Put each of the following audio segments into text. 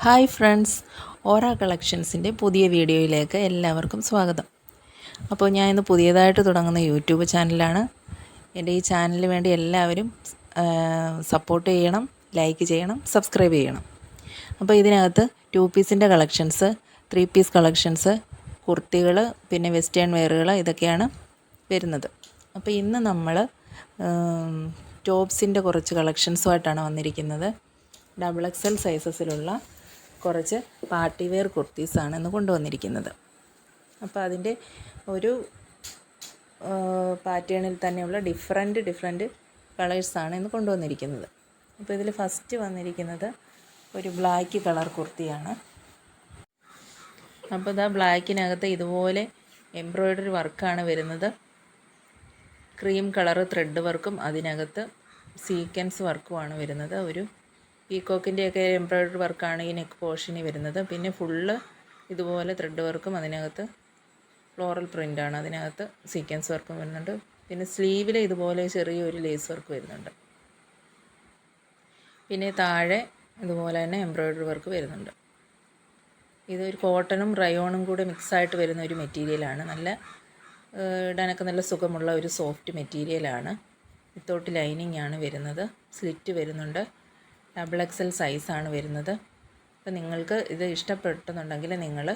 Hi friends, ഓറ കളക്ഷൻസിൻ്റെ പുതിയ വീഡിയോയിലേക്ക് എല്ലാവർക്കും സ്വാഗതം. അപ്പോൾ ഞാൻ ഇന്ന് പുതിയതായിട്ട് തുടങ്ങുന്ന യൂട്യൂബ് ചാനലാണ്. എൻ്റെ ഈ ചാനലിന് വേണ്ടി എല്ലാവരും സപ്പോർട്ട് ചെയ്യണം, ലൈക്ക് ചെയ്യണം, സബ്സ്ക്രൈബ് ചെയ്യണം. അപ്പോൾ ഇതിനകത്ത് 2 പീസിൻ്റെ കളക്ഷൻസ്, 3 പീസ് കളക്ഷൻസ്, കുർത്തികൾ, പിന്നെ വെസ്റ്റേൺ വെയറുകൾ ഇതൊക്കെയാണ് വരുന്നത്. അപ്പോൾ ഇന്ന് നമ്മൾ ടോപ്സിൻ്റെ കുറച്ച് കളക്ഷൻസുമായിട്ടാണ് വന്നിരിക്കുന്നത്. XXL സൈസസിലുള്ള കുറച്ച് പാർട്ടി വെയർ കുർത്തീസാണ് ഇന്ന് കൊണ്ടുവന്നിരിക്കുന്നത്. അപ്പോൾ അതിൻ്റെ ഒരു പാറ്റേണിൽ തന്നെയുള്ള ഡിഫറെൻറ്റ് കളേഴ്സാണ് ഇന്ന് കൊണ്ടുവന്നിരിക്കുന്നത്. അപ്പോൾ ഇതിൽ ഫസ്റ്റ് വന്നിരിക്കുന്നത് ഒരു ബ്ലാക്ക് കളർ കുർത്തിയാണ്. അപ്പോൾ ഇതാ ബ്ലാക്കിനകത്ത് ഇതുപോലെ എംബ്രോയ്ഡറി വർക്കാണ് വരുന്നത്. ക്രീം കളർ ത്രെഡ് വർക്കും അതിനകത്ത് സീക്വൻസ് വർക്കുമാണ് വരുന്നത്. ഒരു പീക്കോക്കിൻ്റെയൊക്കെ എംബ്രോയ്ഡറി വർക്കാണ് ഈ നെക്ക് പോർഷനിൽ വരുന്നത്. പിന്നെ ഫുള്ള് ഇതുപോലെ ത്രെഡ് വർക്കും അതിനകത്ത് ഫ്ലോറൽ പ്രിൻ്റാണ്, അതിനകത്ത് സീക്വൻസ് വർക്കും വരുന്നുണ്ട്. പിന്നെ സ്ലീവിൽ ഇതുപോലെ ചെറിയൊരു ലേസ് വർക്ക് വരുന്നുണ്ട്. പിന്നെ താഴെ ഇതുപോലെ തന്നെ എംബ്രോയ്ഡറി വർക്ക് വരുന്നുണ്ട്. ഇതൊരു കോട്ടണും റയോണും കൂടെ മിക്സായിട്ട് വരുന്ന ഒരു മെറ്റീരിയലാണ്. ഇടാനൊക്കെ നല്ല സുഖമുള്ള ഒരു സോഫ്റ്റ് മെറ്റീരിയലാണ്. വിത്തൗട്ട് ലൈനിങ് ആണ് വരുന്നത്. സ്ലിറ്റ് വരുന്നുണ്ട്. XXL സൈസാണ് വരുന്നത്. അപ്പോൾ നിങ്ങൾക്ക് ഇത് ഇഷ്ടപ്പെടുന്നുണ്ടെങ്കിൽ നിങ്ങൾ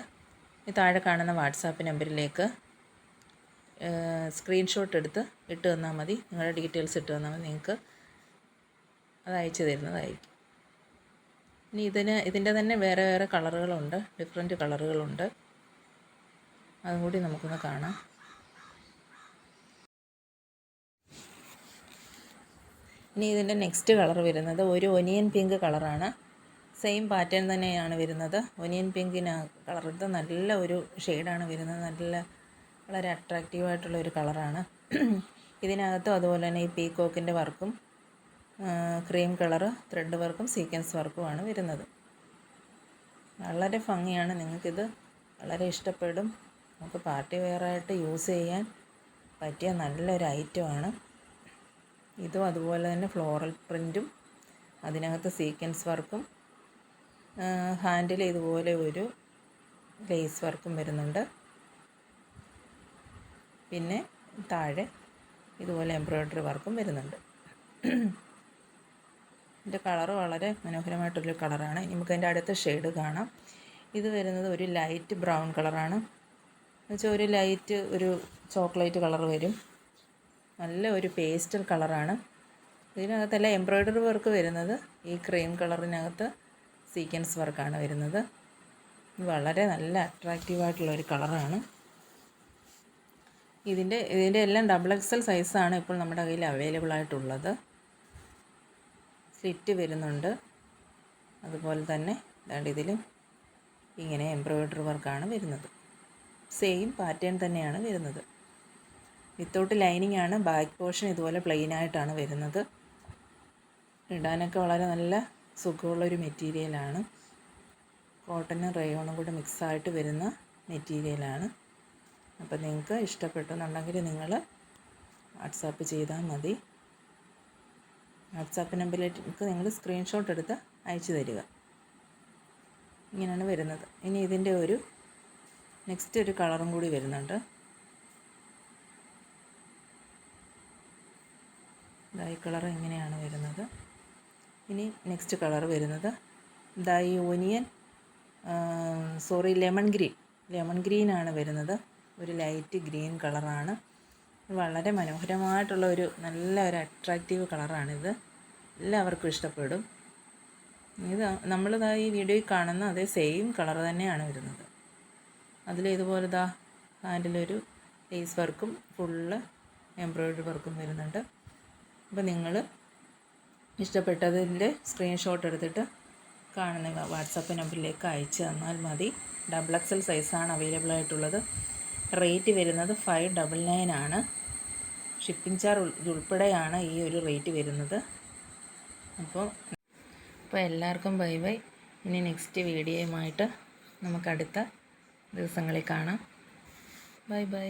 ഈ താഴെ കാണുന്ന വാട്സാപ്പ് നമ്പറിലേക്ക് സ്ക്രീൻഷോട്ട് എടുത്ത് ഇട്ട് തന്നാൽ മതി. നിങ്ങളുടെ ഡീറ്റെയിൽസ് ഇട്ട് തന്നാൽ മതി, നിങ്ങൾക്ക് അത് അയച്ചു തരുന്നതായിരിക്കും. ഇനി ഇതിൻ്റെ തന്നെ വേറെ കളറുകളുണ്ട്, ഡിഫറെൻറ്റ് കളറുകളുണ്ട്. അതും കൂടി നമുക്കൊന്ന് കാണാം. ഇനി ഇതിൻ്റെ നെക്സ്റ്റ് കളർ വരുന്നത് ഒരു ഒനിയൻ പിങ്ക് കളറാണ്. സെയിം പാറ്റേൺ തന്നെയാണ് വരുന്നത്. ഒനിയൻ പിങ്കിന് കളറെടുത്ത് നല്ല ഒരു ഷെയ്ഡാണ് വരുന്നത്. വളരെ അട്രാക്റ്റീവായിട്ടുള്ള ഒരു കളറാണ്. ഇതിനകത്തും അതുപോലെ തന്നെ ഈ പീക്കോക്കിൻ്റെ വർക്കും ക്രീം കളറ് ത്രെഡ് വർക്കും സീക്വൻസ് വർക്കുമാണ് വരുന്നത്. വളരെ ഭംഗിയാണ്, നിങ്ങൾക്കിത് വളരെ ഇഷ്ടപ്പെടും. നമുക്ക് പാർട്ടി വെയറായിട്ട് യൂസ് ചെയ്യാൻ പറ്റിയ നല്ലൊരു ഐറ്റമാണ്. ഇതും അതുപോലെ തന്നെ ഫ്ലോറൽ പ്രിൻറ്റും അതിനകത്ത് സീക്വൻസ് വർക്കും ഹാൻഡിൽ ഇതുപോലെ ഒരു ലേസ് വർക്കും വരുന്നുണ്ട്. പിന്നെ താഴെ ഇതുപോലെ എംബ്രോയ്ഡറി വർക്കും വരുന്നുണ്ട്. ഇതിൻ്റെ കളറ് വളരെ മനോഹരമായിട്ടുള്ളൊരു കളറാണ്. നമുക്ക് അതിൻ്റെ അടുത്ത ഷെയ്ഡ് കാണാം. ഇത് വരുന്നത് ഒരു ലൈറ്റ് ബ്രൗൺ കളറാണ്. എന്നുവെച്ചാൽ ഒരു ലൈറ്റ് ഒരു ചോക്ലേറ്റ് കളർ വരും. നല്ല ഒരു പേസ്റ്റൽ കളറാണ്. ഇതിനകത്തെല്ലാം എംബ്രോയ്ഡറി വർക്ക് വരുന്നത് ഈ ക്രീം കളറിനകത്ത് സീക്വൻസ് വർക്കാണ് വരുന്നത്. വളരെ നല്ല അട്രാക്റ്റീവായിട്ടുള്ളൊരു കളറാണ്. ഇതിൻ്റെ എല്ലാം XXL സൈസാണ് ഇപ്പോൾ നമ്മുടെ കയ്യിൽ അവൈലബിൾ ആയിട്ടുള്ളത്. സ്ലിറ്റ് വരുന്നുണ്ട്. അതുപോലെ തന്നെ ഇതിലും ഇങ്ങനെ എംബ്രോയ്ഡറി വർക്കാണ് വരുന്നത്. സെയിം പാറ്റേൺ തന്നെയാണ് വരുന്നത്. വിത്തൗട്ട് ലൈനിങ് ആണ്. ബാക്ക് പോർഷൻ ഇതുപോലെ പ്ലെയിൻ ആയിട്ടാണ് വരുന്നത്. ഇടാനൊക്കെ വളരെ നല്ല സുഖമുള്ളൊരു മെറ്റീരിയലാണ്. കോട്ടനും റയോണും കൂടെ മിക്സായിട്ട് വരുന്ന മെറ്റീരിയലാണ്. അപ്പോൾ നിങ്ങൾക്ക് ഇഷ്ടപ്പെട്ടെന്നുണ്ടെങ്കിൽ നിങ്ങൾ വാട്സാപ്പ് ചെയ്താൽ മതി. വാട്സാപ്പ് നമ്പറിലേക്ക് നിങ്ങൾ സ്ക്രീൻഷോട്ട് എടുത്ത് അയച്ചു തരിക. ഇങ്ങനെയാണ് വരുന്നത്. ഇനി ഇതിൻ്റെ നെക്സ്റ്റ് ഒരു കളറും കൂടി വരുന്നുണ്ട്. ഈ കളർ ഇങ്ങനെയാണ് വരുന്നത്. ഇനി നെക്സ്റ്റ് കളർ വരുന്നത് ഈ ഒനിയൻ ലെമൺ ഗ്രീനാണ് വരുന്നത്. ഒരു ലൈറ്റ് ഗ്രീൻ കളറാണ്. വളരെ മനോഹരമായിട്ടുള്ള നല്ല ഒരു അട്രാക്റ്റീവ് കളറാണിത്. എല്ലാവർക്കും ഇഷ്ടപ്പെടും. ഇത് ഈ വീഡിയോയിൽ കാണുന്ന അതേ സെയിം കളർ തന്നെയാണ് വരുന്നത്. ഇതുപോലെ ഹാൻഡിലൊരു ലേസ് വർക്കും ഫുള്ള് എംബ്രോയ്ഡറി വർക്കും വരുന്നുണ്ട്. അപ്പോൾ നിങ്ങൾ ഇഷ്ടപ്പെട്ടതിൻ്റെ സ്ക്രീൻഷോട്ട് എടുത്തിട്ട് കാണുന്ന വാട്സാപ്പ് നമ്പറിലേക്ക് അയച്ചു തന്നാൽ മതി. XXL സൈസാണ് അവൈലബിൾ ആയിട്ടുള്ളത്. റേറ്റ് വരുന്നത് 599 ആണ്. ഷിപ്പിംഗ് ചാർജ് ഉൾപ്പെടെയാണ് ഈ ഒരു റേറ്റ് വരുന്നത്. അപ്പോൾ എല്ലാവർക്കും ബൈ. ഇനി നെക്സ്റ്റ് വീഡിയോയുമായിട്ട് നമുക്ക് അടുത്ത ദിവസങ്ങളിൽ കാണാം. ബൈ.